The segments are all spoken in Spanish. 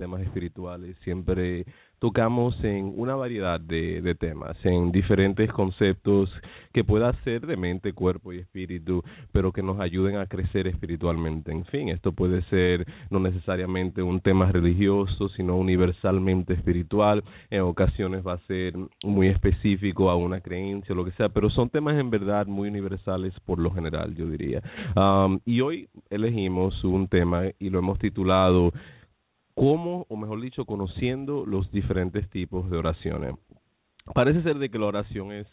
temas espirituales, siempre tocamos en una variedad de temas, en diferentes conceptos que pueda ser de mente, cuerpo y espíritu, pero que nos ayuden a crecer espiritualmente. En fin, esto puede ser no necesariamente un tema religioso, sino universalmente espiritual. En ocasiones va a ser muy específico a una creencia o lo que sea, pero son temas en verdad muy universales por lo general, yo diría. Y hoy elegimos un tema y lo hemos titulado ¿Cómo, o mejor dicho, conociendo los diferentes tipos de oraciones? Parece ser de que la oración es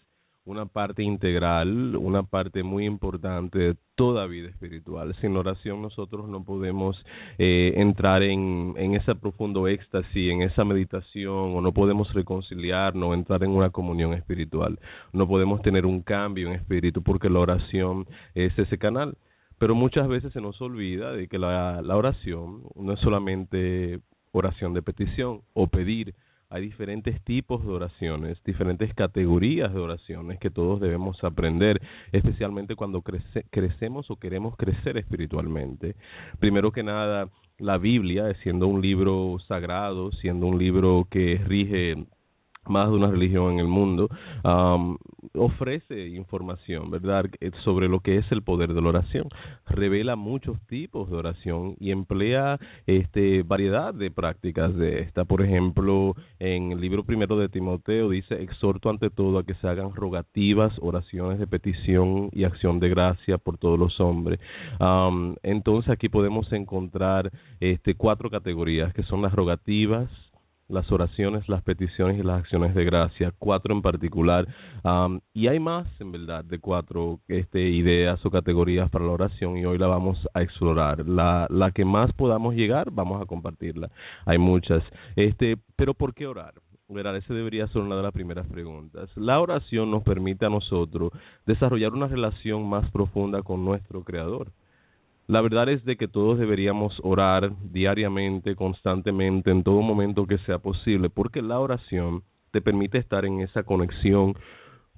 una parte integral, una parte muy importante de toda vida espiritual. Sin oración nosotros no podemos entrar en ese profundo éxtasis, en esa meditación, o no podemos reconciliarnos, entrar en una comunión espiritual. No podemos tener un cambio en espíritu porque la oración es ese canal. Pero muchas veces se nos olvida de que la oración no es solamente oración de petición o pedir. Hay diferentes tipos de oraciones, diferentes categorías de oraciones que todos debemos aprender, especialmente cuando crecemos o queremos crecer espiritualmente. Primero que nada, la Biblia, siendo un libro sagrado, siendo un libro que rige más de una religión en el mundo, ofrece información, ¿verdad?, sobre lo que es el poder de la oración. Revela muchos tipos de oración y emplea variedad de prácticas de esta. Por ejemplo, en el libro primero de Timoteo dice: exhorto ante todo a que se hagan rogativas, oraciones de petición y acción de gracia por todos los hombres. Entonces aquí podemos encontrar 4 categorías, que son las rogativas, las oraciones, las peticiones y las acciones de gracia, 4 en particular, y hay más en verdad de 4 ideas o categorías para la oración, y hoy la vamos a explorar. La que más podamos llegar, vamos a compartirla. Hay muchas. Pero ¿por qué orar? Verá, esa debería ser una de las primeras preguntas. La oración nos permite a nosotros desarrollar una relación más profunda con nuestro Creador. La verdad es de que todos deberíamos orar diariamente, constantemente, en todo momento que sea posible, porque la oración te permite estar en esa conexión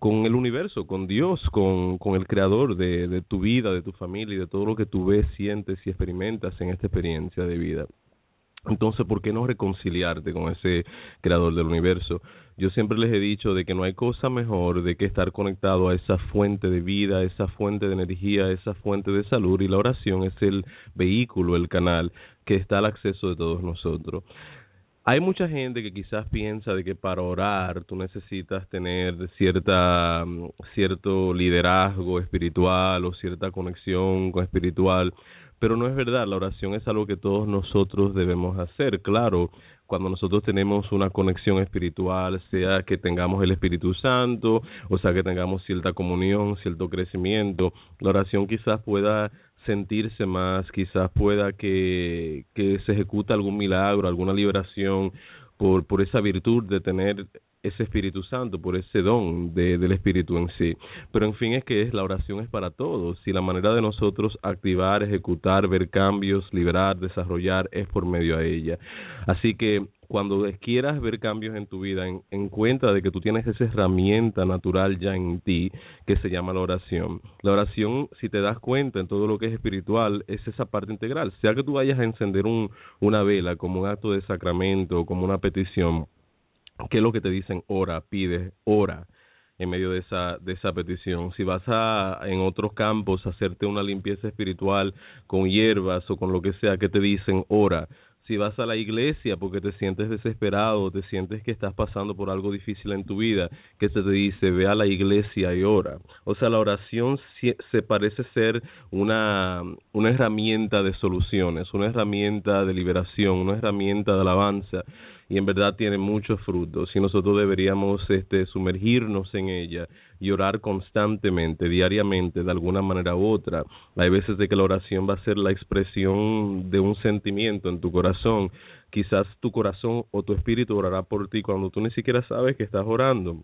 con el universo, con Dios, con el creador de tu vida, de tu familia y de todo lo que tú ves, sientes y experimentas en esta experiencia de vida. Entonces, ¿por qué no reconciliarte con ese creador del universo? Yo siempre les he dicho de que no hay cosa mejor de que estar conectado a esa fuente de vida, esa fuente de energía, esa fuente de salud, y la oración es el vehículo, el canal que está al acceso de todos nosotros. Hay mucha gente que quizás piensa de que para orar tú necesitas tener cierto liderazgo espiritual o cierta conexión con espiritual, pero no es verdad. La oración es algo que todos nosotros debemos hacer. Claro, cuando nosotros tenemos una conexión espiritual, sea que tengamos el Espíritu Santo, o sea que tengamos cierta comunión, cierto crecimiento, la oración quizás pueda sentirse más, quizás pueda que se ejecute algún milagro, alguna liberación por esa virtud de tener ese Espíritu Santo, por ese don del Espíritu en sí. Pero en fin, la oración es para todos, y la manera de nosotros activar, ejecutar, ver cambios, liberar, desarrollar es por medio de ella. Así que cuando quieras ver cambios en tu vida, en cuenta de que tú tienes esa herramienta natural ya en ti que se llama la oración. La oración, si te das cuenta en todo lo que es espiritual, es esa parte integral. Sea que tú vayas a encender una vela como un acto de sacramento, como una petición, ¿qué es lo que te dicen? Ora, pide, ora en medio de esa petición. Si vas en otros campos a hacerte una limpieza espiritual con hierbas o con lo que sea, ¿qué te dicen? Ora. Si vas a la iglesia porque te sientes desesperado, te sientes que estás pasando por algo difícil en tu vida, ¿qué se te dice? Ve a la iglesia y ora. O sea, la oración se parece ser una herramienta de soluciones, una herramienta de liberación, una herramienta de alabanza, y en verdad tiene muchos frutos, y nosotros deberíamos sumergirnos en ella y orar constantemente, diariamente, de alguna manera u otra. Hay veces de que la oración va a ser la expresión de un sentimiento en tu corazón. Quizás tu corazón o tu espíritu orará por ti cuando tú ni siquiera sabes que estás orando.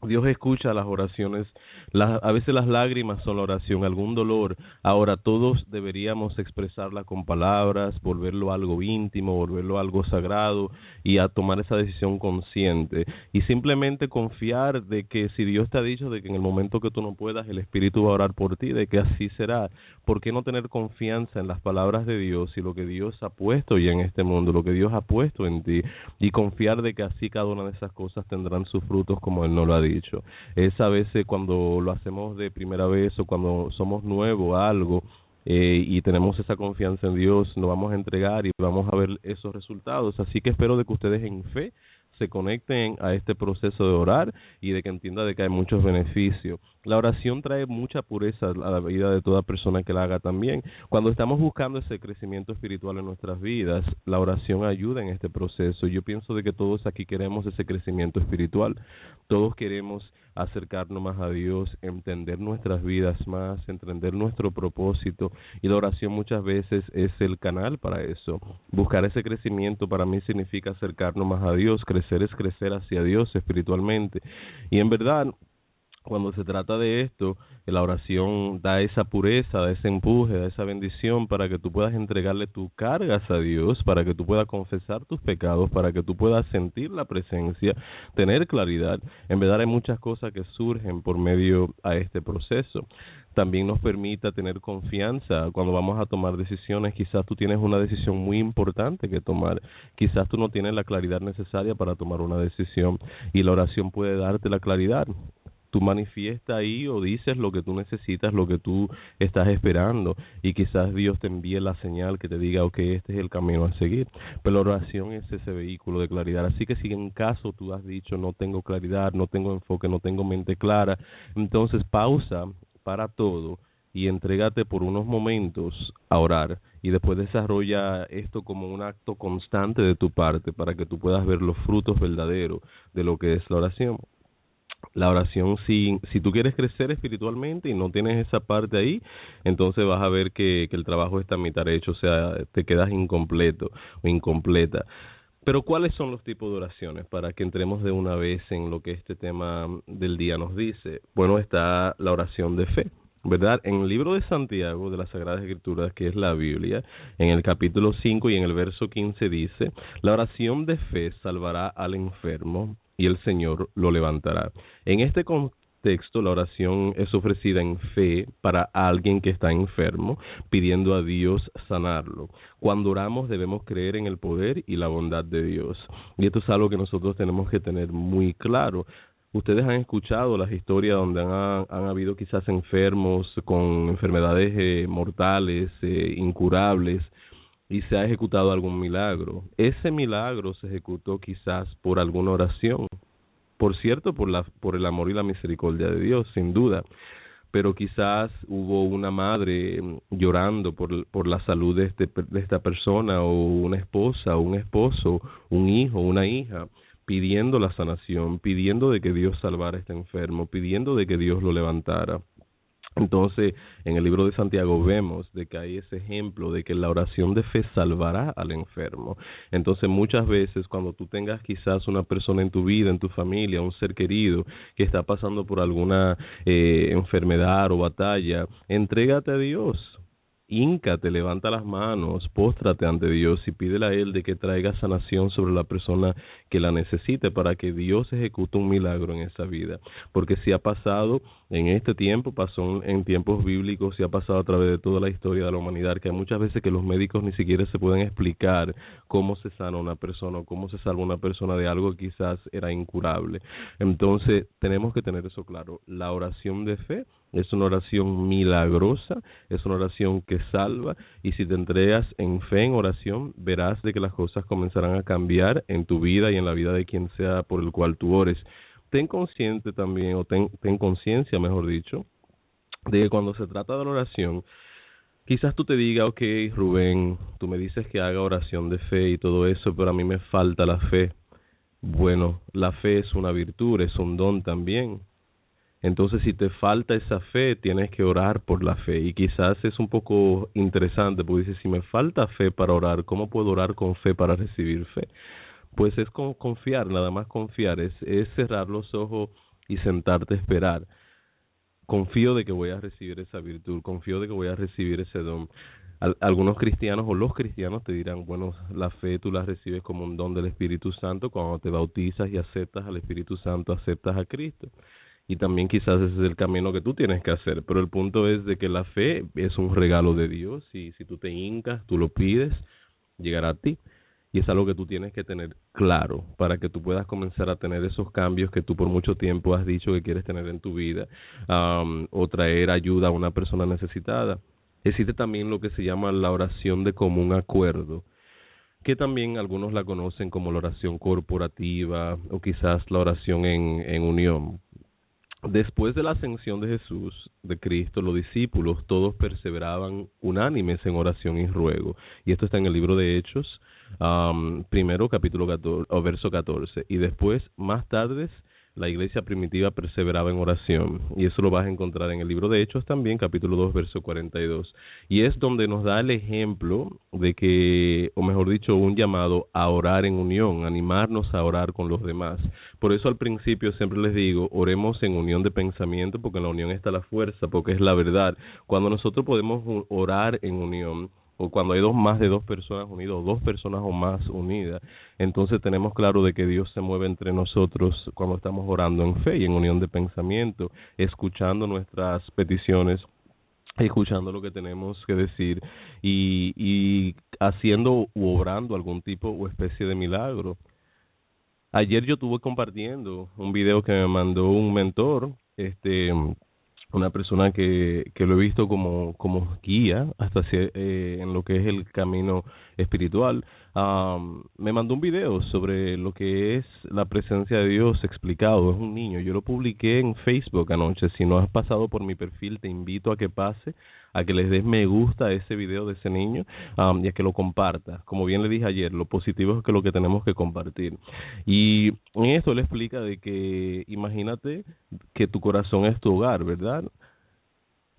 Dios escucha las oraciones, a veces las lágrimas son la oración, algún dolor. Ahora todos deberíamos expresarla con palabras, volverlo algo íntimo, volverlo algo sagrado y a tomar esa decisión consciente y simplemente confiar de que si Dios te ha dicho de que en el momento que tú no puedas, el Espíritu va a orar por ti, de que así será. ¿Por qué no tener confianza en las palabras de Dios y lo que Dios ha puesto ya en este mundo, lo que Dios ha puesto en ti y confiar de que así cada una de esas cosas tendrán sus frutos como Él nos lo ha dicho? Es a veces cuando lo hacemos de primera vez o cuando somos nuevos a algo y tenemos esa confianza en Dios, nos vamos a entregar y vamos a ver esos resultados. Así que espero de que ustedes en fe se conecten a este proceso de orar y de que entiendan de que hay muchos beneficios. La oración trae mucha pureza a la vida de toda persona que la haga también. Cuando estamos buscando ese crecimiento espiritual en nuestras vidas, la oración ayuda en este proceso. Yo pienso de que todos aquí queremos ese crecimiento espiritual. Todos queremos acercarnos más a Dios, entender nuestras vidas más, entender nuestro propósito, y la oración muchas veces es el canal para eso. Buscar ese crecimiento para mí significa acercarnos más a Dios, crecer es crecer hacia Dios espiritualmente, y en verdad cuando se trata de esto, la oración da esa pureza, da ese empuje, da esa bendición para que tú puedas entregarle tus cargas a Dios, para que tú puedas confesar tus pecados, para que tú puedas sentir la presencia, tener claridad. En verdad hay muchas cosas que surgen por medio a este proceso. También nos permite tener confianza cuando vamos a tomar decisiones. Quizás tú tienes una decisión muy importante que tomar, quizás tú no tienes la claridad necesaria para tomar una decisión y la oración puede darte la claridad. Tú manifiestas ahí o dices lo que tú necesitas, lo que tú estás esperando, y quizás Dios te envíe la señal que te diga, ok, este es el camino a seguir. Pero la oración es ese vehículo de claridad. Así que si en caso tú has dicho, no tengo claridad, no tengo enfoque, no tengo mente clara, entonces pausa para todo y entrégate por unos momentos a orar, y después desarrolla esto como un acto constante de tu parte para que tú puedas ver los frutos verdaderos de lo que es la oración. La oración, si tú quieres crecer espiritualmente y no tienes esa parte ahí, entonces vas a ver que el trabajo está a mitad hecho, o sea, te quedas incompleto o incompleta. Pero ¿cuáles son los tipos de oraciones? Para que entremos de una vez en lo que este tema del día nos dice. Bueno, está la oración de fe, ¿verdad? En el libro de Santiago de las Sagradas Escrituras, que es la Biblia, en el capítulo 5 y en el verso 15 dice, la oración de fe salvará al enfermo y el Señor lo levantará. En este contexto, la oración es ofrecida en fe para alguien que está enfermo, pidiendo a Dios sanarlo. Cuando oramos debemos creer en el poder y la bondad de Dios. Y esto es algo que nosotros tenemos que tener muy claro. Ustedes han escuchado las historias donde han habido quizás enfermos con enfermedades mortales, incurables, y se ha ejecutado algún milagro. Ese milagro se ejecutó quizás por alguna oración, por cierto, por el amor y la misericordia de Dios, sin duda, pero quizás hubo una madre llorando por la salud de esta persona, o una esposa, o un esposo, un hijo, una hija, pidiendo la sanación, pidiendo de que Dios salvara a este enfermo, pidiendo de que Dios lo levantara. Entonces, en el libro de Santiago vemos de que hay ese ejemplo de que la oración de fe salvará al enfermo. Entonces, muchas veces cuando tú tengas quizás una persona en tu vida, en tu familia, un ser querido que está pasando por alguna enfermedad o batalla, entrégate a Dios. Híncate, levanta las manos, póstrate ante Dios y pídele a Él de que traiga sanación sobre la persona que la necesite, para que Dios ejecute un milagro en esa vida. Porque si ha pasado en este tiempo, pasó en tiempos bíblicos y ha pasado a través de toda la historia de la humanidad, que hay muchas veces que los médicos ni siquiera se pueden explicar cómo se sana una persona o cómo se salva una persona de algo que quizás era incurable. Entonces tenemos que tener eso claro. La oración de fe es una oración milagrosa, es una oración que salva, y si te entregas en fe, en oración, verás de que las cosas comenzarán a cambiar en tu vida y en la vida de quien sea por el cual tú ores. Ten consciente también, o ten conciencia, mejor dicho, de que cuando se trata de la oración, quizás tú te digas, ok, Rubén, tú me dices que haga oración de fe y todo eso, pero a mí me falta la fe. Bueno, la fe es una virtud, es un don también. Entonces, si te falta esa fe, tienes que orar por la fe. Y quizás es un poco interesante, porque dices, si me falta fe para orar, ¿cómo puedo orar con fe para recibir fe? Pues es confiar, nada más confiar, es cerrar los ojos y sentarte a esperar. Confío de que voy a recibir esa virtud, confío de que voy a recibir ese don. Algunos cristianos o los cristianos te dirán, bueno, la fe tú la recibes como un don del Espíritu Santo cuando te bautizas y aceptas al Espíritu Santo, aceptas a Cristo. Y también quizás ese es el camino que tú tienes que hacer, pero el punto es de que la fe es un regalo de Dios y si tú te hincas, tú lo pides, llegará a ti. Y es algo que tú tienes que tener claro para que tú puedas comenzar a tener esos cambios que tú por mucho tiempo has dicho que quieres tener en tu vida, o traer ayuda a una persona necesitada. Existe también lo que se llama la oración de común acuerdo, que también algunos la conocen como la oración corporativa o quizás la oración en unión. Después de la ascensión de Jesús, de Cristo, los discípulos todos perseveraban unánimes en oración y ruego. Y esto está en el libro de Hechos, primero capítulo 14, o verso 14. Y después, más tarde, la iglesia primitiva perseveraba en oración. Y eso lo vas a encontrar en el libro de Hechos también, capítulo 2, verso 42. Y es donde nos da el ejemplo de que, o mejor dicho, un llamado a orar en unión, animarnos a orar con los demás. Por eso al principio siempre les digo, oremos en unión de pensamiento, porque en la unión está la fuerza, porque es la verdad. Cuando nosotros podemos orar en unión, o cuando hay más de dos personas unidas, o dos personas o más unidas, entonces tenemos claro de que Dios se mueve entre nosotros cuando estamos orando en fe y en unión de pensamiento, escuchando nuestras peticiones, escuchando lo que tenemos que decir y haciendo u obrando algún tipo o especie de milagro. Ayer yo estuve compartiendo un video que me mandó un mentor, una persona que lo he visto como guía hasta en lo que es el camino espiritual. Me mandó un video sobre lo que es la presencia de Dios explicado. Es un niño. Yo lo publiqué en Facebook anoche. Si no has pasado por mi perfil, te invito a que pase, a que les des me gusta a ese video de ese niño, y a que lo compartas. Como bien le dije ayer, lo positivo es que lo que tenemos que compartir. Y en esto le explica de que imagínate que tu corazón es tu hogar, ¿verdad?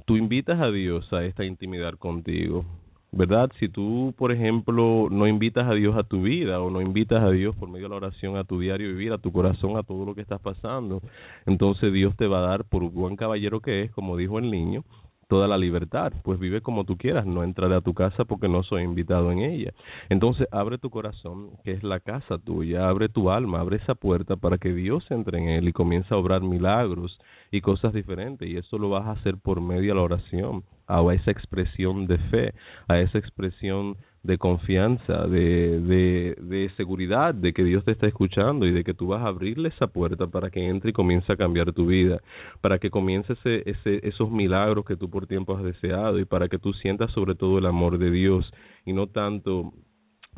Tú invitas a Dios a esta intimidad contigo, ¿verdad? Si tú, por ejemplo, no invitas a Dios a tu vida o no invitas a Dios por medio de la oración a tu diario vivir, a tu corazón, a todo lo que estás pasando, entonces Dios te va a dar, por buen caballero que es, como dijo el niño, toda la libertad, pues vive como tú quieras, no entraré a tu casa porque no soy invitado en ella. Entonces abre tu corazón, que es la casa tuya, abre tu alma, abre esa puerta para que Dios entre en él y comience a obrar milagros y cosas diferentes, y eso lo vas a hacer por medio de la oración, a esa expresión de fe, a esa expresión de confianza, de seguridad, de que Dios te está escuchando y de que tú vas a abrirle esa puerta para que entre y comience a cambiar tu vida, para que comience esos milagros que tú por tiempo has deseado y para que tú sientas sobre todo el amor de Dios y no tanto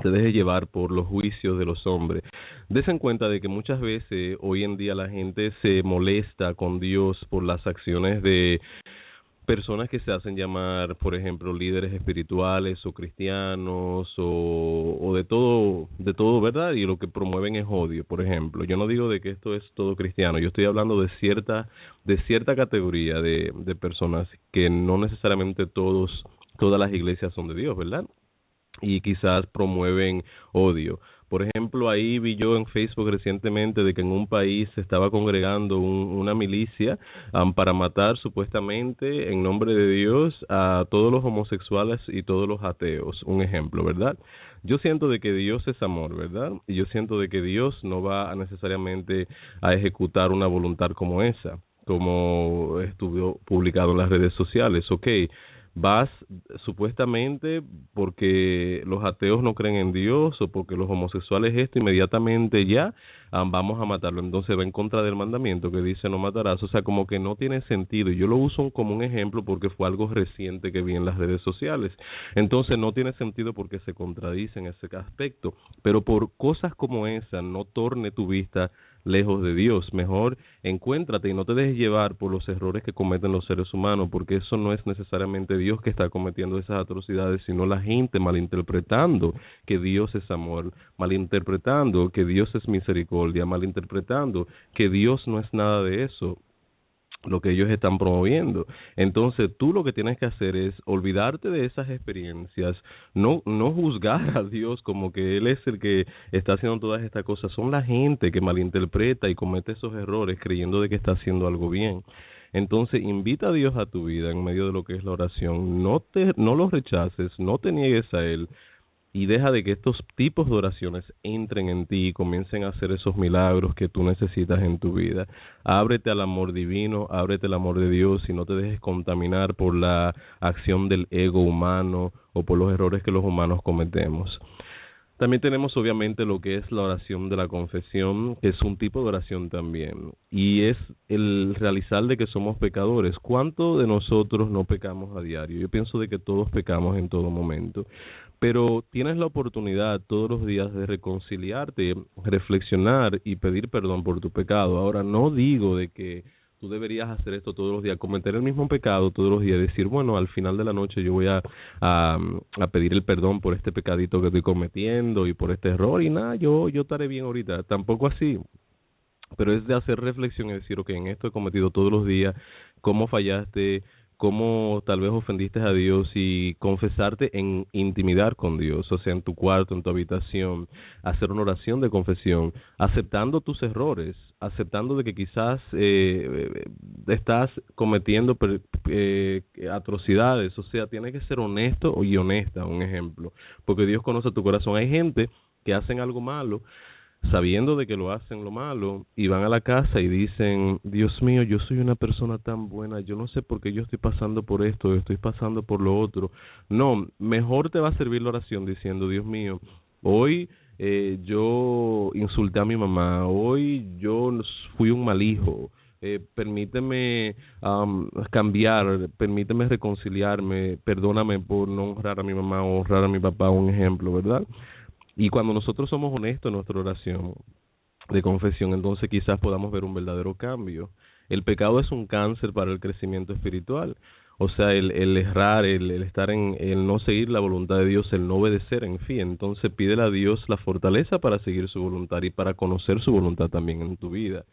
te dejes llevar por los juicios de los hombres. Des en cuenta de que muchas veces hoy en día la gente se molesta con Dios por las acciones de personas que se hacen llamar, por ejemplo, líderes espirituales o cristianos o de todo, ¿verdad? Y lo que promueven es odio, por ejemplo. Yo no digo de que esto es todo cristiano, yo estoy hablando de cierta categoría de personas que no necesariamente todas las iglesias son de Dios, ¿verdad? Y quizás promueven odio. Por ejemplo, ahí vi yo en Facebook recientemente de que en un país se estaba congregando una milicia para matar supuestamente en nombre de Dios a todos los homosexuales y todos los ateos. Un ejemplo, ¿verdad? Yo siento de que Dios es amor, ¿verdad? Y yo siento de que Dios no va a necesariamente a ejecutar una voluntad como esa, como estuvo publicado en las redes sociales. Okay, vas supuestamente porque los ateos no creen en Dios o porque los homosexuales esto, inmediatamente ya vamos a matarlo. Entonces va en contra del mandamiento que dice no matarás. O sea, como que no tiene sentido. Yo lo uso como un ejemplo porque fue algo reciente que vi en las redes sociales. Entonces no tiene sentido porque se contradice en ese aspecto. Pero por cosas como esa, no torne tu vista lejos de Dios. Mejor encuéntrate y no te dejes llevar por los errores que cometen los seres humanos, porque eso no es necesariamente Dios que está cometiendo esas atrocidades, sino la gente malinterpretando que Dios es amor, malinterpretando que Dios es misericordia, malinterpretando que Dios no es nada de eso. lo que ellos están promoviendo. Entonces, tú lo que tienes que hacer es olvidarte de esas experiencias, no juzgar a Dios como que Él es el que está haciendo todas estas cosas. Son la gente que malinterpreta y comete esos errores creyendo de que está haciendo algo bien. Entonces, invita a Dios a tu vida en medio de lo que es la oración. No lo rechaces, no te niegues a Él, y deja de que estos tipos de oraciones entren en ti y comiencen a hacer esos milagros que tú necesitas en tu vida. Ábrete al amor divino, ábrete al amor de Dios y no te dejes contaminar por la acción del ego humano o por los errores que los humanos cometemos. También tenemos obviamente lo que es la oración de la confesión, que es un tipo de oración también, y es el realizar de que somos pecadores. ¿Cuánto de nosotros no pecamos a diario? Yo pienso de que todos pecamos en todo momento, pero tienes la oportunidad todos los días de reconciliarte, reflexionar y pedir perdón por tu pecado. Ahora, no digo de que tú deberías hacer esto todos los días, cometer el mismo pecado todos los días, decir, bueno, al final de la noche yo voy a pedir el perdón por este pecadito que estoy cometiendo y por este error y nada, yo estaré bien ahorita. Tampoco así, pero es de hacer reflexión y decir, ok, en esto he cometido todos los días, cómo fallaste, cómo tal vez ofendiste a Dios y confesarte en intimidad con Dios, o sea, en tu cuarto, en tu habitación, hacer una oración de confesión, aceptando tus errores, aceptando de que quizás estás cometiendo atrocidades, o sea, tienes que ser honesto y honesta, un ejemplo, porque Dios conoce tu corazón. Hay gente que hacen algo malo, sabiendo de que lo hacen lo malo, y van a la casa y dicen, Dios mío, yo soy una persona tan buena, yo no sé por qué yo estoy pasando por esto, yo estoy pasando por lo otro. No, mejor te va a servir la oración diciendo, Dios mío, hoy yo insulté a mi mamá, hoy yo fui un mal hijo, permíteme cambiar, permíteme reconciliarme, perdóname por no honrar a mi mamá o honrar a mi papá, un ejemplo, ¿verdad? Y cuando nosotros somos honestos en nuestra oración de confesión, entonces quizás podamos ver un verdadero cambio. El pecado es un cáncer para el crecimiento espiritual. O sea, el errar, el estar el no seguir la voluntad de Dios, el no obedecer, en fin. Entonces pídele a Dios la fortaleza para seguir su voluntad y para conocer su voluntad también en tu vida,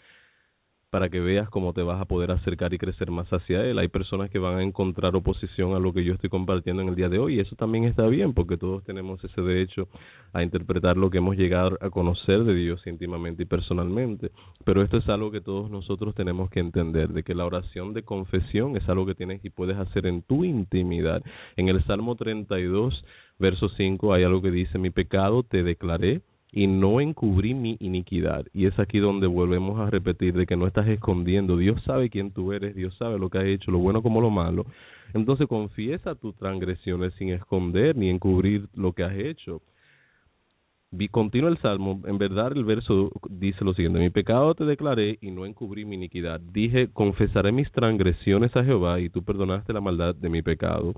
para que veas cómo te vas a poder acercar y crecer más hacia Él. Hay personas que van a encontrar oposición a lo que yo estoy compartiendo en el día de hoy, y eso también está bien, porque todos tenemos ese derecho a interpretar lo que hemos llegado a conocer de Dios íntimamente y personalmente. Pero esto es algo que todos nosotros tenemos que entender, de que la oración de confesión es algo que tienes y puedes hacer en tu intimidad. En el Salmo 32, verso 5, hay algo que dice, mi pecado te declaré y no encubrí mi iniquidad. Y es aquí donde volvemos a repetir de que no estás escondiendo. Dios sabe quién tú eres, Dios sabe lo que has hecho, lo bueno como lo malo. Entonces confiesa tus transgresiones sin esconder ni encubrir lo que has hecho. Continúa el Salmo, en verdad el verso dice lo siguiente, mi pecado te declaré y no encubrí mi iniquidad. Dije, confesaré mis transgresiones a Jehová y tú perdonaste la maldad de mi pecado.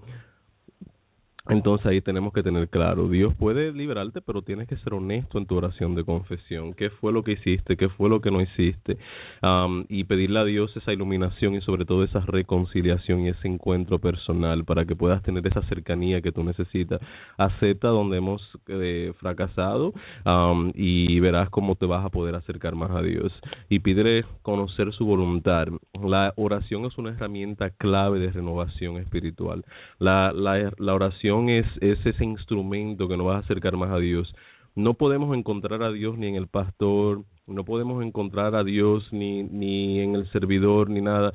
Entonces ahí tenemos que tener claro, Dios puede liberarte, pero tienes que ser honesto en tu oración de confesión. ¿Qué fue lo que hiciste? ¿Qué fue lo que no hiciste? Y pedirle a Dios esa iluminación y sobre todo esa reconciliación y ese encuentro personal para que puedas tener esa cercanía que tú necesitas. Acepta donde hemos fracasado y verás cómo te vas a poder acercar más a Dios. Y pídele conocer su voluntad. La oración es una herramienta clave de renovación espiritual. La oración es ese instrumento que nos va a acercar más a Dios. No podemos encontrar a Dios ni en el pastor, no podemos encontrar a Dios ni en el servidor, ni nada.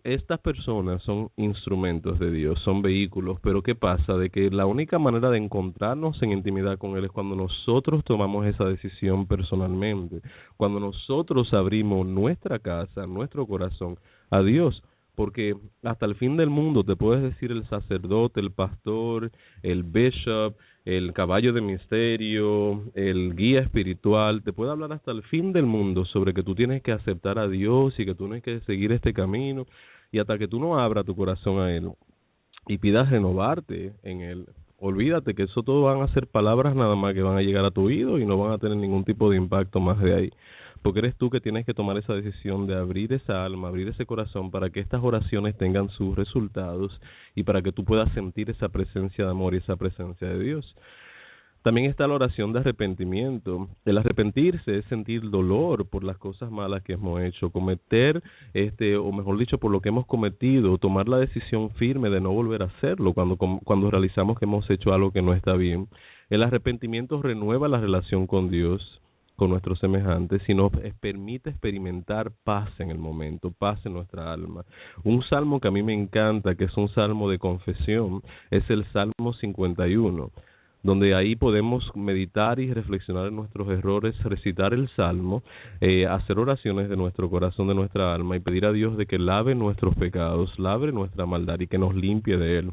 Estas personas son instrumentos de Dios, son vehículos, pero ¿qué pasa? De que la única manera de encontrarnos en intimidad con Él es cuando nosotros tomamos esa decisión personalmente, cuando nosotros abrimos nuestra casa, nuestro corazón a Dios. Porque hasta el fin del mundo te puedes decir el sacerdote, el pastor, el bishop, el caballo de misterio, el guía espiritual, te puede hablar hasta el fin del mundo sobre que tú tienes que aceptar a Dios y que tú tienes que seguir este camino, y hasta que tú no abras tu corazón a Él y pidas renovarte en Él, olvídate que eso todo van a ser palabras nada más que van a llegar a tu oído y no van a tener ningún tipo de impacto más de ahí. Porque eres tú que tienes que tomar esa decisión de abrir esa alma, abrir ese corazón para que estas oraciones tengan sus resultados y para que tú puedas sentir esa presencia de amor y esa presencia de Dios. También está la oración de arrepentimiento. El arrepentirse es sentir dolor por las cosas malas que hemos hecho, cometer, o mejor dicho, por lo que hemos cometido, tomar la decisión firme de no volver a hacerlo cuando realizamos que hemos hecho algo que no está bien. El arrepentimiento renueva la relación con Dios, con nuestros semejantes, y nos permite experimentar paz en el momento, paz en nuestra alma. Un salmo que a mí me encanta, que es un salmo de confesión, es el Salmo 51, donde ahí podemos meditar y reflexionar en nuestros errores, recitar el Salmo, hacer oraciones de nuestro corazón, de nuestra alma, y pedir a Dios de que lave nuestros pecados, lave nuestra maldad y que nos limpie de él.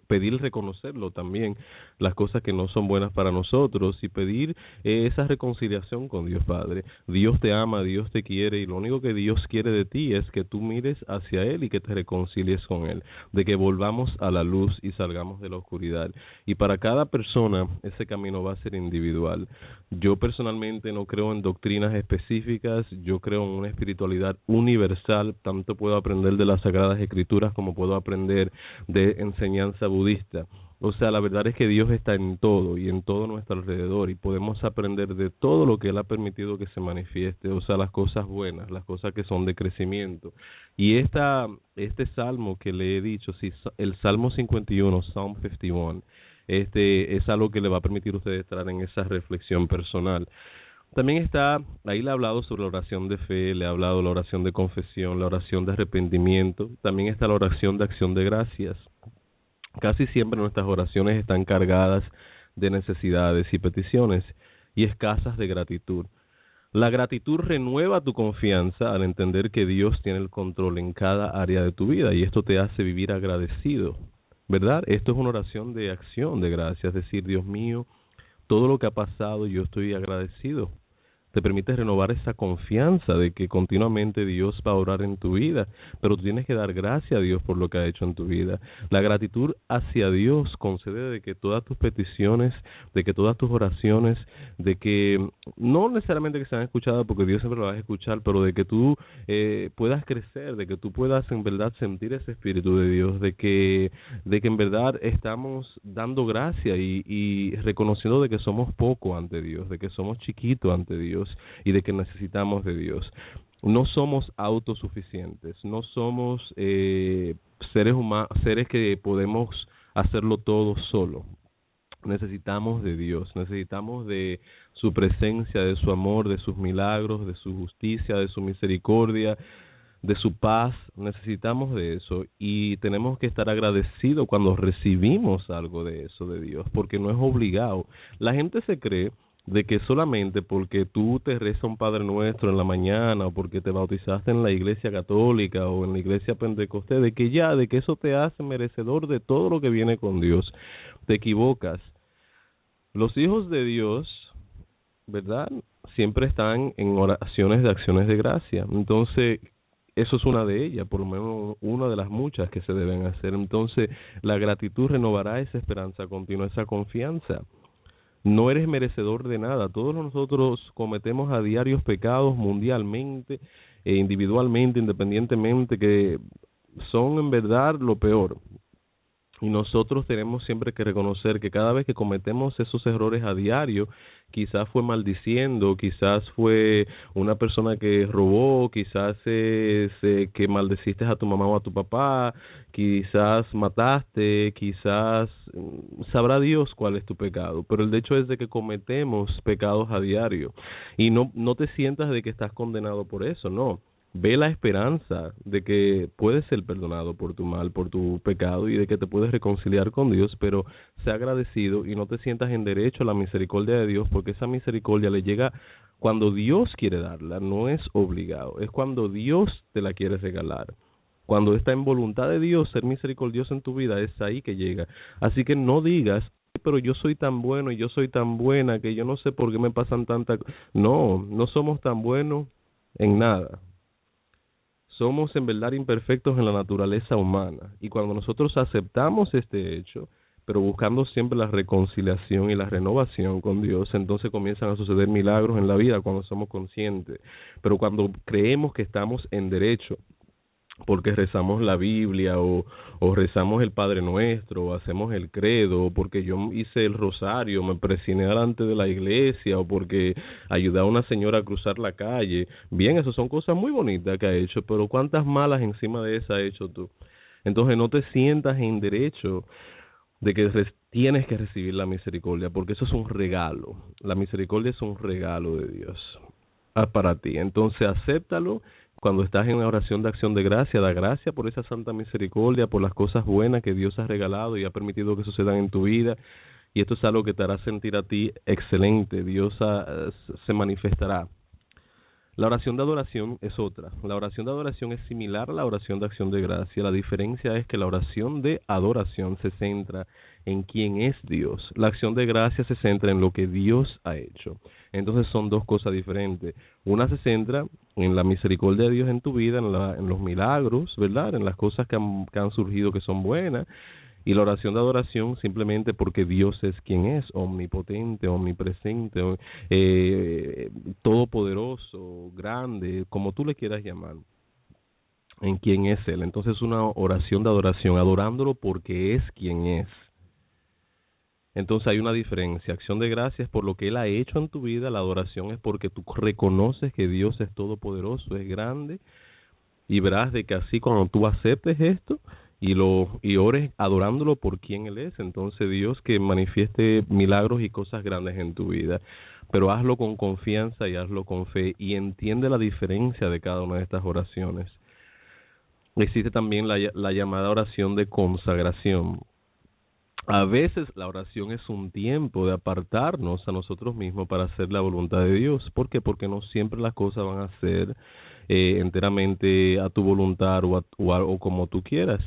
Pedir reconocerlo también, las cosas que no son buenas para nosotros, y pedir esa reconciliación con Dios Padre. Dios te ama, Dios te quiere, y lo único que Dios quiere de ti es que tú mires hacia Él y que te reconcilies con Él, de que volvamos a la luz y salgamos de la oscuridad. Y para cada persona ese camino va a ser individual. Yo personalmente no creo en doctrinas específicas, yo creo en una espiritualidad universal. Tanto puedo aprender de las Sagradas Escrituras como puedo aprender de enseñanza budista. O sea, la verdad es que Dios está en todo y en todo nuestro alrededor, y podemos aprender de todo lo que Él ha permitido que se manifieste, o sea, las cosas buenas, las cosas que son de crecimiento. Y este salmo que le he dicho, sí, el Salmo 51, Psalm 51, es algo que le va a permitir a ustedes entrar en esa reflexión personal. También ahí le he hablado sobre la oración de fe, le he hablado de la oración de confesión, la oración de arrepentimiento, también está la oración de acción de gracias. Casi siempre nuestras oraciones están cargadas de necesidades y peticiones y escasas de gratitud. La gratitud renueva tu confianza al entender que Dios tiene el control en cada área de tu vida, y esto te hace vivir agradecido, ¿verdad? Esto es una oración de acción de gracias, es decir, Dios mío, todo lo que ha pasado yo estoy agradecido. Te permite renovar esa confianza de que continuamente Dios va a orar en tu vida, pero tú tienes que dar gracias a Dios por lo que ha hecho en tu vida. La gratitud hacia Dios concede de que todas tus peticiones, de que todas tus oraciones, de que no necesariamente que sean escuchadas, porque Dios siempre lo va a escuchar, pero de que tú puedas crecer, de que tú puedas en verdad sentir ese Espíritu de Dios, de que en verdad estamos dando gracia y reconociendo de que somos poco ante Dios, de que somos chiquitos ante Dios, y de que necesitamos de Dios. No somos autosuficientes, no somos seres que podemos hacerlo todo solo. Necesitamos de Dios, necesitamos de su presencia, de su amor, de sus milagros, de su justicia, de su misericordia, de su paz. Necesitamos de eso, y tenemos que estar agradecidos cuando recibimos algo de eso de Dios, porque no es obligado. La gente se cree de que solamente porque tú te rezas un Padre Nuestro en la mañana, o porque te bautizaste en la iglesia católica o en la iglesia pentecostés, de que eso te hace merecedor de todo lo que viene con Dios. Te equivocas. Los hijos de Dios, ¿verdad?, siempre están en oraciones de acciones de gracia. Entonces, eso es una de ellas, por lo menos una de las muchas que se deben hacer. Entonces, la gratitud renovará esa esperanza continua, esa confianza. No eres merecedor de nada. Todos nosotros cometemos a diarios pecados mundialmente, individualmente, independientemente, que son en verdad lo peor. Y nosotros tenemos siempre que reconocer que cada vez que cometemos esos errores a diario, quizás fue maldiciendo, quizás fue una persona que robó, quizás que maldeciste a tu mamá o a tu papá, quizás mataste, quizás sabrá Dios cuál es tu pecado. Pero el hecho es de que cometemos pecados a diario, y no te sientas de que estás condenado por eso, no. Ve la esperanza de que puedes ser perdonado por tu mal, por tu pecado, y de que te puedes reconciliar con Dios, pero sé agradecido y no te sientas en derecho a la misericordia de Dios, porque esa misericordia le llega cuando Dios quiere darla, no es obligado, es cuando Dios te la quiere regalar. Cuando está en voluntad de Dios ser misericordioso en tu vida, es ahí que llega. Así que no digas, pero yo soy tan bueno y yo soy tan buena que yo no sé por qué me pasan tantas... No somos tan buenos en nada. Somos en verdad imperfectos en la naturaleza humana, y cuando nosotros aceptamos este hecho, pero buscando siempre la reconciliación y la renovación con Dios, entonces comienzan a suceder milagros en la vida cuando somos conscientes. Pero cuando creemos que estamos en derecho porque rezamos la Biblia o rezamos el Padre Nuestro o hacemos el credo o porque yo hice el rosario, me presioné delante de la iglesia o porque ayudé a una señora a cruzar la calle. Bien, esas son cosas muy bonitas que ha hecho, pero ¿cuántas malas encima de esas has hecho tú? Entonces no te sientas en derecho de que tienes que recibir la misericordia, porque eso es un regalo. La misericordia es un regalo de Dios para ti. Entonces acéptalo. Cuando estás en la oración de acción de gracia, da gracia por esa santa misericordia, por las cosas buenas que Dios ha regalado y ha permitido que sucedan en tu vida. Y esto es algo que te hará sentir a ti excelente. Dios se manifestará. La oración de adoración es otra. La oración de adoración es similar a la oración de acción de gracia. La diferencia es que la oración de adoración se centra en quién es Dios. La acción de gracia se centra en lo que Dios ha hecho. Entonces son dos cosas diferentes. Una se centra en la misericordia de Dios en tu vida, en los milagros, ¿verdad? En las cosas que han surgido que son buenas. Y la oración de adoración simplemente porque Dios es quien es, omnipotente, omnipresente, todopoderoso, grande, como tú le quieras llamar, en quien es Él. Entonces una oración de adoración, adorándolo porque es quien es. Entonces hay una diferencia. Acción de gracias por lo que Él ha hecho en tu vida, la adoración es porque tú reconoces que Dios es todopoderoso, es grande, y verás de que así cuando tú aceptes esto y ores adorándolo por quien Él es, entonces Dios que manifieste milagros y cosas grandes en tu vida. Pero hazlo con confianza y hazlo con fe y entiende la diferencia de cada una de estas oraciones. Existe también la llamada oración de consagración. A veces la oración es un tiempo de apartarnos a nosotros mismos para hacer la voluntad de Dios. ¿Por qué? Porque no siempre las cosas van a ser enteramente a tu voluntad o como tú quieras,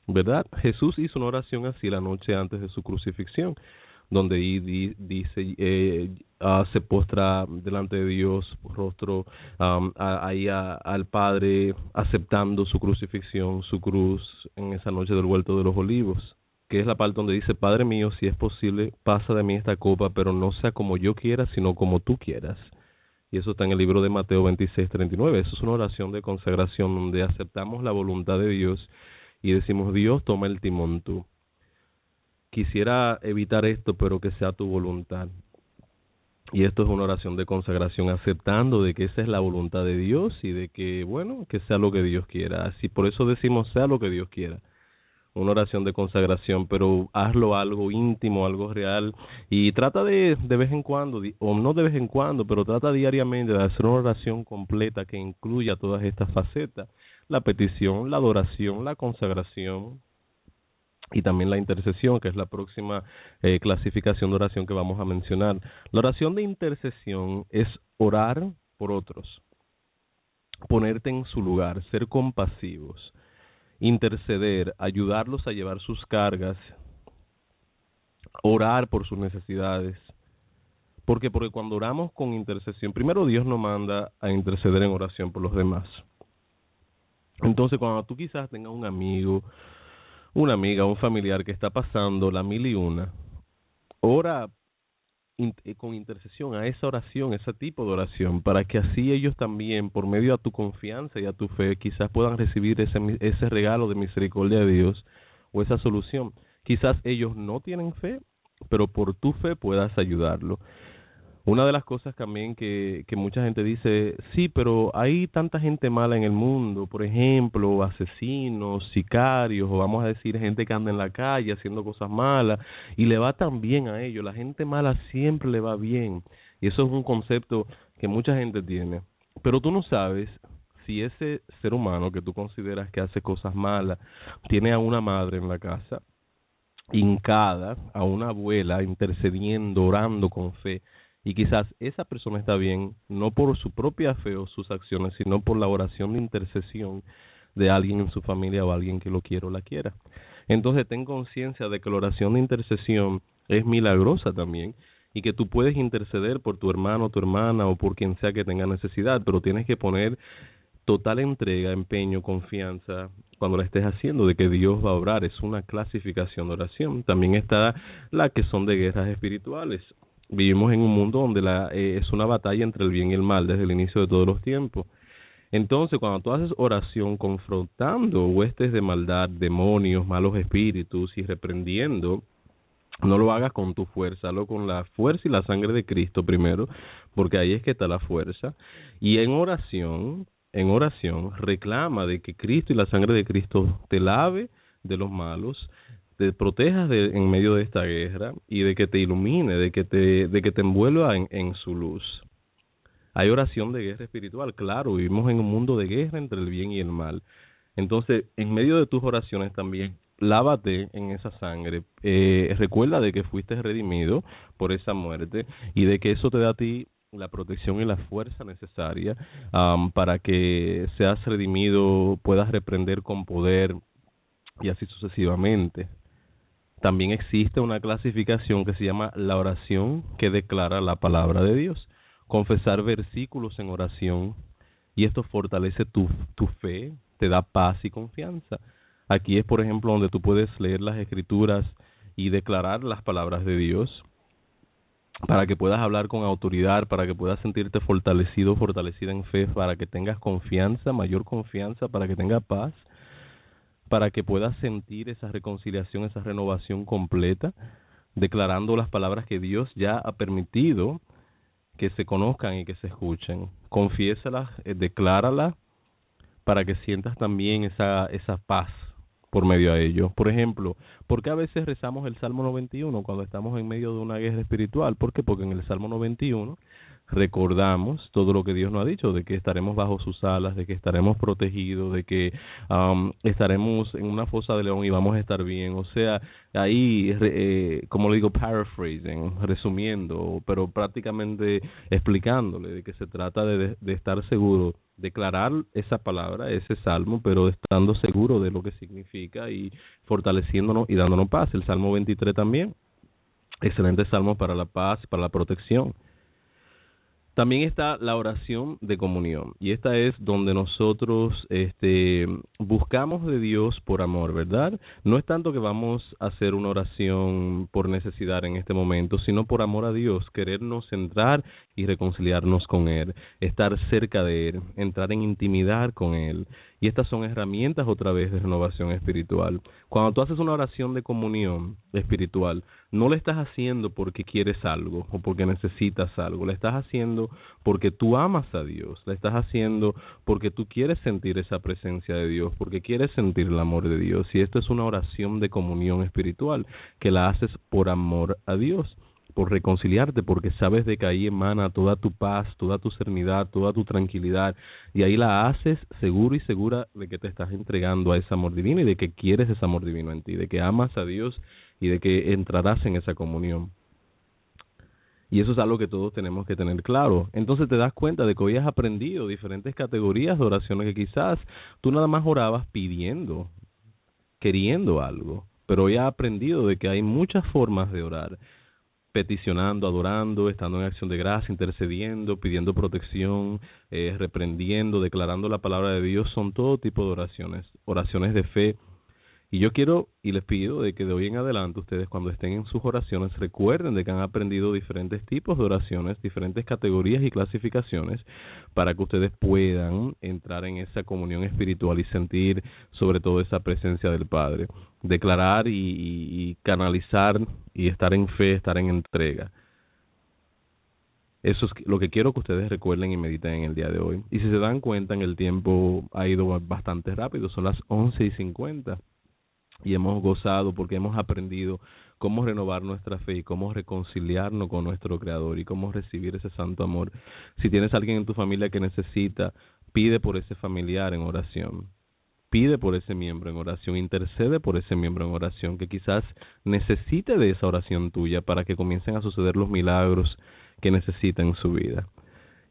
¿verdad? Jesús hizo una oración así la noche antes de su crucifixión, donde dice, se postra delante de Dios, rostro ahí al Padre, aceptando su crucifixión, su cruz, en esa noche del huerto de los olivos, que es la parte donde dice, Padre mío, si es posible, pasa de mí esta copa, pero no sea como yo quiera, sino como tú quieras. Y eso está en el libro de Mateo 26:39. Eso es una oración de consagración donde aceptamos la voluntad de Dios y decimos, Dios, toma el timón tú. Quisiera evitar esto, pero que sea tu voluntad. Y esto es una oración de consagración, aceptando de que esa es la voluntad de Dios y de que, bueno, que sea lo que Dios quiera. Así por eso decimos, sea lo que Dios quiera. Una oración de consagración, pero hazlo algo íntimo, algo real, y trata de vez en cuando, o no de vez en cuando, pero trata diariamente de hacer una oración completa que incluya todas estas facetas, la petición, la adoración, la consagración y también la intercesión, que es la próxima clasificación de oración que vamos a mencionar. La oración de intercesión es orar por otros, ponerte en su lugar, ser compasivos, interceder, ayudarlos a llevar sus cargas, orar por sus necesidades. Porque cuando oramos con intercesión, primero Dios nos manda a interceder en oración por los demás. Entonces cuando tú quizás tengas un amigo, una amiga, un familiar que está pasando la 1001, ora con intercesión a esa oración, ese tipo de oración, para que así ellos también, por medio de tu confianza y a tu fe, quizás puedan recibir ese regalo de misericordia de Dios o esa solución. Quizás ellos no tienen fe, pero por tu fe puedas ayudarlo. Una de las cosas también que mucha gente dice, sí, pero hay tanta gente mala en el mundo, por ejemplo, asesinos, sicarios, o vamos a decir gente que anda en la calle haciendo cosas malas, y le va tan bien a ellos, la gente mala siempre le va bien, y eso es un concepto que mucha gente tiene, pero tú no sabes si ese ser humano que tú consideras que hace cosas malas, tiene a una madre en la casa, hincada, a una abuela, intercediendo, orando con fe, y quizás esa persona está bien, no por su propia fe o sus acciones, sino por la oración de intercesión de alguien en su familia o alguien que lo quiera o la quiera. Entonces ten conciencia de que la oración de intercesión es milagrosa también y que tú puedes interceder por tu hermano, tu hermana o por quien sea que tenga necesidad, pero tienes que poner total entrega, empeño, confianza cuando la estés haciendo de que Dios va a obrar. Es una clasificación de oración. También está la que son de guerras espirituales. Vivimos en un mundo donde es una batalla entre el bien y el mal desde el inicio de todos los tiempos. Entonces, cuando tú haces oración confrontando huestes de maldad, demonios, malos espíritus y reprendiendo, no lo hagas con tu fuerza, hazlo con la fuerza y la sangre de Cristo primero, porque ahí es que está la fuerza. Y en oración, reclama de que Cristo y la sangre de Cristo te lave de los malos, te protejas en medio de esta guerra y de que te ilumine, de que te envuelva en su luz. Hay oración de guerra espiritual, claro, vivimos en un mundo de guerra entre el bien y el mal. Entonces, en medio de tus oraciones también, lávate en esa sangre. Recuerda de que fuiste redimido por esa muerte y de que eso te da a ti la protección y la fuerza necesaria para que seas redimido, puedas reprender con poder y así sucesivamente. También existe una clasificación que se llama la oración que declara la palabra de Dios. Confesar versículos en oración, y esto fortalece tu fe, te da paz y confianza. Aquí es, por ejemplo, donde tú puedes leer las Escrituras y declarar las palabras de Dios para que puedas hablar con autoridad, para que puedas sentirte fortalecido, fortalecida en fe, para que tengas confianza, mayor confianza, para que tengas paz, para que puedas sentir esa reconciliación, esa renovación completa, declarando las palabras que Dios ya ha permitido que se conozcan y que se escuchen. Confiésalas, decláralas, para que sientas también esa paz por medio de ello. Por ejemplo, ¿por qué a veces rezamos el Salmo 91 cuando estamos en medio de una guerra espiritual? ¿Por qué? Porque en el Salmo 91 recordamos todo lo que Dios nos ha dicho, de que estaremos bajo sus alas, de que estaremos protegidos, de que estaremos en una fosa de león y vamos a estar bien. O sea, ahí, como le digo, paraphrasing, resumiendo, pero prácticamente explicándole de que se trata de estar seguro, declarar esa palabra, ese salmo, pero estando seguro de lo que significa y fortaleciéndonos y dándonos paz. El Salmo 23 también, excelente salmo para la paz, para la protección. También está la oración de comunión, y esta es donde nosotros buscamos de Dios por amor, ¿verdad? No es tanto que vamos a hacer una oración por necesidad en este momento, sino por amor a Dios, querernos centrar y reconciliarnos con Él, estar cerca de Él, entrar en intimidad con Él. Y estas son herramientas otra vez de renovación espiritual. Cuando tú haces una oración de comunión espiritual, no le estás haciendo porque quieres algo o porque necesitas algo, le estás haciendo porque tú amas a Dios, le estás haciendo porque tú quieres sentir esa presencia de Dios, porque quieres sentir el amor de Dios. Y esto es una oración de comunión espiritual que la haces por amor a Dios, por reconciliarte, porque sabes de que ahí emana toda tu paz, toda tu serenidad, toda tu tranquilidad, y ahí la haces seguro y segura de que te estás entregando a ese amor divino y de que quieres ese amor divino en ti, de que amas a Dios y de que entrarás en esa comunión. Y eso es algo que todos tenemos que tener claro. Entonces te das cuenta de que hoy has aprendido diferentes categorías de oraciones que quizás tú nada más orabas pidiendo, queriendo algo, pero hoy has aprendido de que hay muchas formas de orar: peticionando, adorando, estando en acción de gracia, intercediendo, pidiendo protección, reprendiendo, declarando la palabra de Dios. Son todo tipo de oraciones, oraciones de fe. Y yo quiero y les pido de que de hoy en adelante ustedes, cuando estén en sus oraciones, recuerden de que han aprendido diferentes tipos de oraciones, diferentes categorías y clasificaciones, para que ustedes puedan entrar en esa comunión espiritual y sentir sobre todo esa presencia del Padre, declarar y canalizar y estar en fe, estar en entrega. Eso es lo que quiero que ustedes recuerden y mediten en el día de hoy. Y si se dan cuenta, en el tiempo ha ido bastante rápido, son las 11:50. Y hemos gozado porque hemos aprendido cómo renovar nuestra fe y cómo reconciliarnos con nuestro Creador y cómo recibir ese santo amor. Si tienes alguien en tu familia que necesita, pide por ese familiar en oración. Pide por ese miembro en oración, intercede por ese miembro en oración que quizás necesite de esa oración tuya para que comiencen a suceder los milagros que necesita en su vida.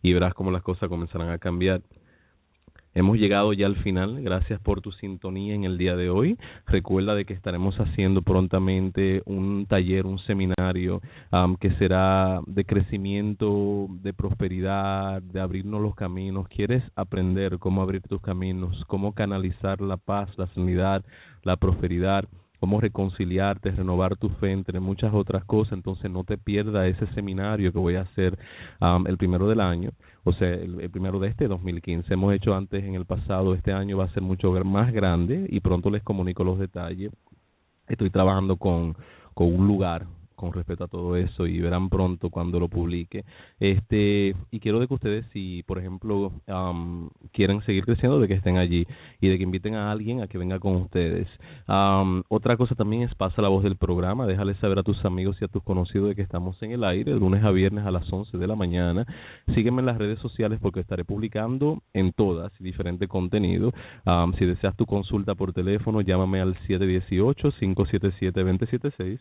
Y verás cómo las cosas comenzarán a cambiar. Hemos llegado ya al final. Gracias por tu sintonía en el día de hoy. Recuerda de que estaremos haciendo prontamente un taller, un seminario que será de crecimiento, de prosperidad, de abrirnos los caminos. ¿Quieres aprender cómo abrir tus caminos, cómo canalizar la paz, la sanidad, la prosperidad? cómo reconciliarte, renovar tu fe, entre muchas otras cosas. Entonces no te pierdas ese seminario que voy a hacer el primero del año, o sea, el primero de este 2015. Hemos hecho antes en el pasado, este año va a ser mucho más grande y pronto les comunico los detalles. Estoy trabajando con un lugar con respecto a todo eso y verán pronto cuando lo publique. Y quiero de que ustedes, si por ejemplo quieren seguir creciendo, de que estén allí y de que inviten a alguien a que venga con ustedes. Otra cosa también es pasa la voz del programa, déjale saber a tus amigos y a tus conocidos de que estamos en el aire de lunes a viernes a las 11 de la mañana. Sígueme en las redes sociales porque estaré publicando en todas diferente contenido. Si deseas tu consulta por teléfono, llámame al 718-577-2076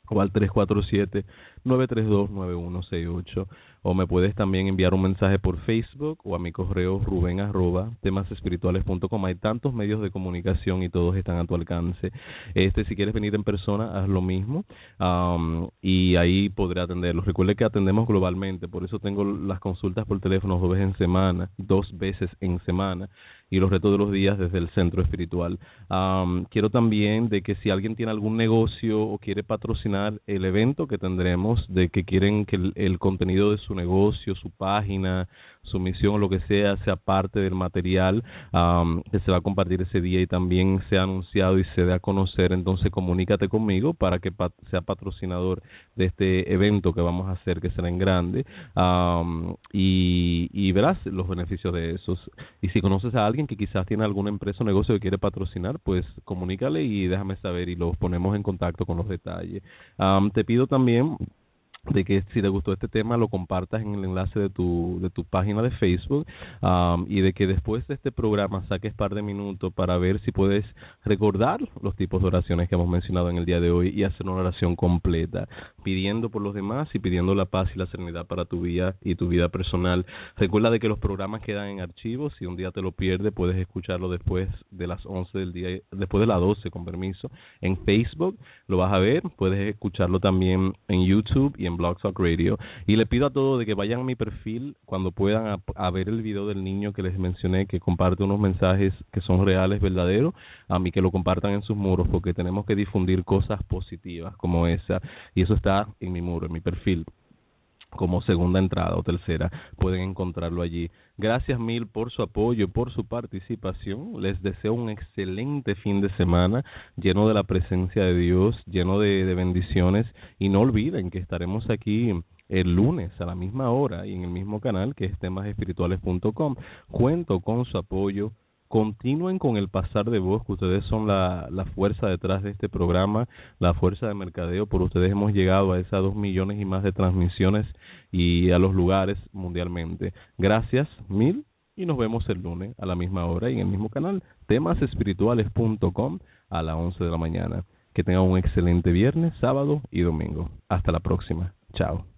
o al 347-932-9168, o me puedes también enviar un mensaje por Facebook o a mi correo ruben@temasespirituales.com. Hay tantos medios de comunicación y todos están a tu alcance. Si quieres venir en persona, haz lo mismo, y ahí podré atenderlos. Recuerde que atendemos globalmente, por eso tengo las consultas por teléfono 2 veces en semana, y los retos de los días desde el centro espiritual. Quiero también de que si alguien tiene algún negocio o quiere patrocinar el evento que tendremos, de que quieren que el contenido de su negocio, su página, su misión o lo que sea parte del material que se va a compartir ese día y también sea anunciado y se dé a conocer, entonces comunícate conmigo para que sea patrocinador de este evento que vamos a hacer, que será en grande, y verás los beneficios de esos. Y si conoces a alguien que quizás tiene alguna empresa o negocio que quiere patrocinar, pues comunícale y déjame saber y los ponemos en contacto con los detalles. Te pido también de que si te gustó este tema lo compartas en el enlace de tu página de Facebook, y de que después de este programa saques par de minutos para ver si puedes recordar los tipos de oraciones que hemos mencionado en el día de hoy y hacer una oración completa, pidiendo por los demás y pidiendo la paz y la serenidad para tu vida y tu vida personal. Recuerda de que los programas quedan en archivos. Si un día te lo pierdes, puedes escucharlo después de las 11 del día, después de las 12, con permiso, en Facebook. Lo vas a ver, puedes escucharlo también en YouTube y en Blog Talk Radio. Y le pido a todos de que vayan a mi perfil cuando puedan a ver el video del niño que les mencioné, que comparte unos mensajes que son reales, verdaderos, a mí que lo compartan en sus muros, porque tenemos que difundir cosas positivas como esa, y eso está en mi muro, en mi perfil, como segunda entrada o tercera, pueden encontrarlo allí. Gracias mil por su apoyo, por su participación. Les deseo un excelente fin de semana, lleno de la presencia de Dios, lleno de bendiciones, y no olviden que estaremos aquí el lunes a la misma hora y en el mismo canal, que es temasespirituales.com. Cuento con su apoyo. Continúen con el pasar de voz, que ustedes son la fuerza detrás de este programa, la fuerza de mercadeo. Por ustedes hemos llegado a esas 2 millones y más de transmisiones y a los lugares mundialmente. Gracias mil y nos vemos el lunes a la misma hora y en el mismo canal, temasespirituales.com, a las 11 de la mañana. Que tengan un excelente viernes, sábado y domingo. Hasta la próxima. Chao.